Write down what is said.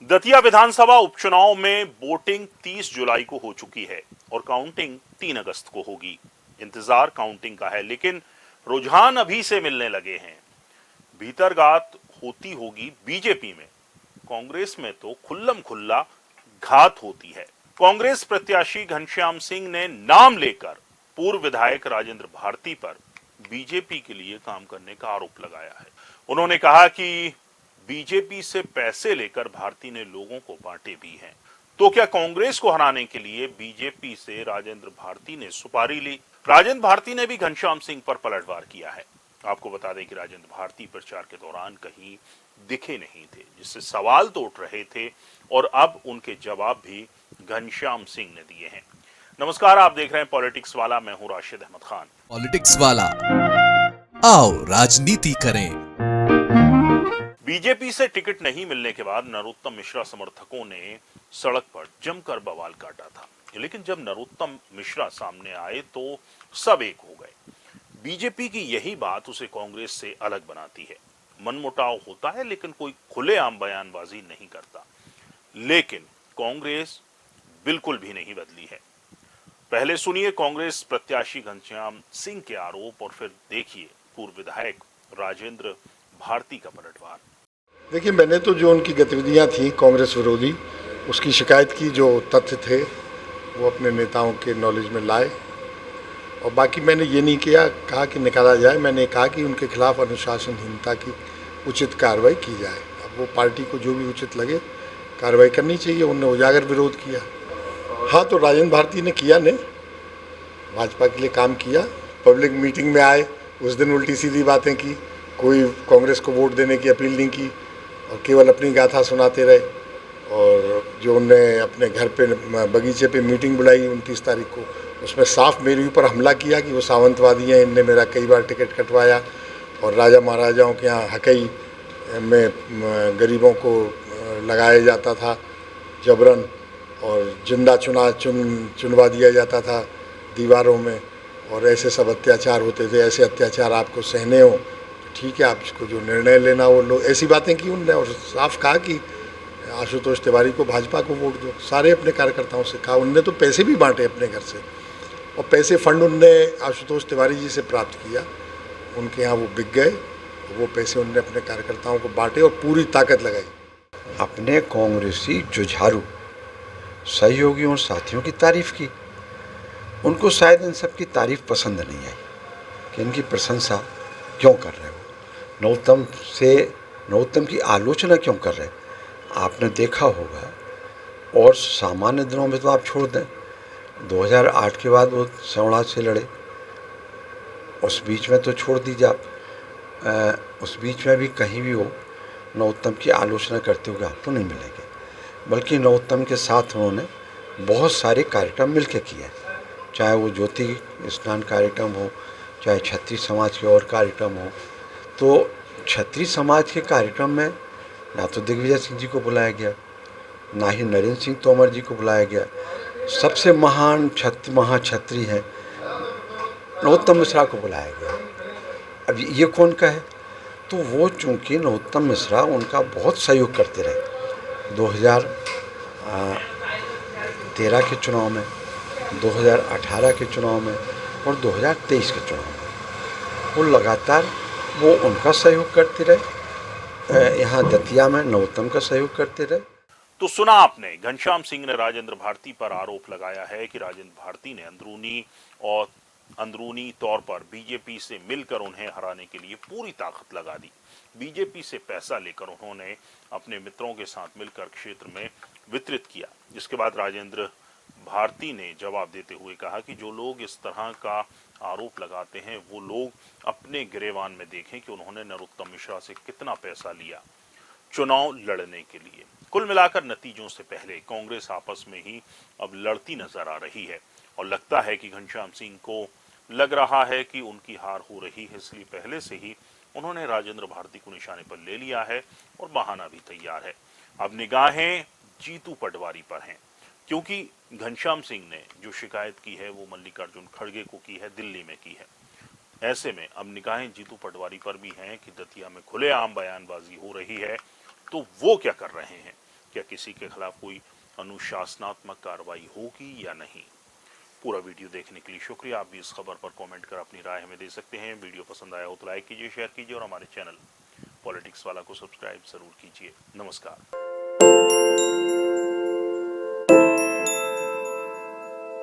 दतिया विधानसभा उपचुनाव में वोटिंग 30 जुलाई को हो चुकी है और काउंटिंग 3 अगस्त को होगी। इंतजार काउंटिंग का है, लेकिन रुझान अभी से मिलने लगे हैं। भीतरगात होती होगी बीजेपी में, कांग्रेस में तो खुल्लम खुल्ला घात होती है। कांग्रेस प्रत्याशी घनश्याम सिंह ने नाम लेकर पूर्व विधायक राजेंद्र भारती पर बीजेपी के लिए काम करने का आरोप लगाया है। उन्होंने कहा कि बीजेपी से पैसे लेकर भारती ने लोगों को बांटे भी हैं। तो क्या कांग्रेस को हराने के लिए बीजेपी से राजेंद्र भारती ने सुपारी ली? राजेंद्र भारती ने भी घनश्याम सिंह पर पलटवार किया है। आपको बता दें कि राजेंद्र भारती प्रचार के दौरान कहीं दिखे नहीं थे, जिससे सवाल तो उठ रहे थे और अब उनके जवाब भी घनश्याम सिंह ने दिए हैं। नमस्कार, आप देख रहे हैं पॉलिटिक्स वाला। मैं हूं राशिद अहमद खान। पॉलिटिक्स वाला, आओ राजनीति करें। बीजेपी से टिकट नहीं मिलने के बाद नरोत्तम मिश्रा समर्थकों ने सड़क पर जमकर बवाल काटा था, लेकिन जब नरोत्तम मिश्रा सामने आए तो सब एक हो गए। बीजेपी की यही बात उसे कांग्रेस से अलग बनाती है। मनमुटाव होता है, लेकिन कोई खुलेआम बयानबाजी नहीं करता। लेकिन कांग्रेस बिल्कुल भी नहीं बदली है। पहले सुनिए कांग्रेस प्रत्याशी घनश्याम सिंह के आरोप और फिर देखिए पूर्व विधायक राजेंद्र भारती का पलटवार। देखिए, मैंने तो जो उनकी गतिविधियां थी कांग्रेस विरोधी, उसकी शिकायत की। जो तथ्य थे वो अपने नेताओं के नॉलेज में लाए, और बाकी मैंने ये नहीं कहा कि निकाला जाए। मैंने कहा कि उनके खिलाफ अनुशासनहीनता की उचित कार्रवाई की जाए। अब वो पार्टी को जो भी उचित लगे कार्रवाई करनी चाहिए। उनने उजागर विरोध किया। हाँ, तो राजेंद्र भारती ने किया ने भाजपा के लिए काम किया। पब्लिक मीटिंग में आए, उस दिन उल्टी सीधी बातें की, कोई कांग्रेस को वोट देने की अपील नहीं की और केवल अपनी गाथा सुनाते रहे। और जो उनने अपने घर पे बगीचे पे मीटिंग बुलाई 29 तारीख को, उसमें साफ मेरे ऊपर हमला किया कि वो सावंतवादी हैं, इनने मेरा कई बार टिकट कटवाया और राजा महाराजाओं के यहाँ हकई में गरीबों को लगाया जाता था जबरन, और जिंदा चुनवा दिया जाता था दीवारों में, और ऐसे सब अत्याचार होते थे। ऐसे अत्याचार आपको सहने हो तो ठीक है, आपको जो निर्णय लेना वो लो। ऐसी बातें की उनने, और साफ कहा कि आशुतोष तिवारी को भाजपा को वोट दो। सारे अपने कार्यकर्ताओं से कहा। उनने तो पैसे भी बांटे अपने घर से, और पैसे फंड उनने आशुतोष तिवारी जी से प्राप्त किया। उनके यहाँ वो बिक गए, वो पैसे उनने अपने कार्यकर्ताओं को बांटे और पूरी ताकत लगाई। अपने कांग्रेसी जुझारू सहयोगियों और साथियों की तारीफ की। उनको शायद इन सब की तारीफ पसंद नहीं आई कि इनकी प्रशंसा क्यों कर रहे हो, नरोत्तम की आलोचना क्यों कर रहे हैं। आपने देखा होगा, और सामान्य दिनों में तो आप छोड़ दें, 2008 के बाद वो समाज से लड़े, उस बीच में तो छोड़ दीजिए आप। उस बीच में भी कहीं भी हो नरोत्तम की आलोचना करते हुए आपको नहीं मिलेंगे। बल्कि नरोत्तम के साथ उन्होंने बहुत सारे कार्यक्रम मिलकर किए, चाहे वो ज्योति स्नान कार्यक्रम हो, चाहे क्षत्रिय समाज के और कार्यक्रम हो। तो क्षत्रिय समाज के कार्यक्रम में ना तो दिग्विजय सिंह जी को बुलाया गया, ना ही नरेंद्र सिंह तोमर जी को बुलाया गया। सबसे महान महाक्षत्रिय हैं नरोत्तम मिश्रा को बुलाया गया। अब ये कौन का है? तो वो चूँकि नरोत्तम मिश्रा उनका बहुत सहयोग करते रहे 2013 के चुनाव में, 2018 के चुनाव में और 2023 के चुनाव में, वो लगातार वो उनका सहयोग करते रहे। यहाँ दतिया में नरोत्तम का सहयोग करते रहे। तो सुना आपने, घनश्याम सिंह ने राजेंद्र भारती पर आरोप लगाया है कि राजेंद्र भारती ने अंदरूनी तौर पर बीजेपी से मिलकर उन्हें हराने के लिए पूरी ताकत लगा दी। बीजेपी से पैसा लेकर उन्होंने अपने मित्रों के साथ मिलकर क्षेत्र में वितरित किया। जिसके बाद राजेंद्र भारती ने जवाब देते हुए कहा कि जो लोग इस तरह का आरोप लगाते हैं वो लोग अपने गिरेबान में देखें कि उन्होंने नरोत्तम मिश्रा से कितना पैसा लिया चुनाव लड़ने के लिए। कुल मिलाकर नतीजों से पहले कांग्रेस आपस में ही अब लड़ती नजर आ रही है, और लगता है कि घनश्याम सिंह को लग रहा है कि उनकी हार हो रही है, इसलिए पहले से ही उन्होंने राजेंद्र भारती को निशाने पर ले लिया है और बहाना भी तैयार है। अब निगाहें जीतू पटवारी पर हैं, क्योंकि घनश्याम सिंह ने जो शिकायत की है वो मल्लिकार्जुन खड़गे को की है, दिल्ली में की है। ऐसे में अब निगाहें जीतू पटवारी पर भी हैं कि दतिया में खुलेआम बयानबाजी हो रही है, तो वो क्या कर रहे हैं। क्या किसी के खिलाफ कोई अनुशासनात्मक कार्रवाई होगी या नहीं। पूरा वीडियो देखने के लिए शुक्रिया। आप भी इस खबर पर कमेंट कर अपनी राय हमें दे सकते हैं। वीडियो पसंद आया हो तो लाइक कीजिए, शेयर कीजिए और हमारे चैनल पॉलिटिक्स वाला को सब्सक्राइब जरूर कीजिए। नमस्कार।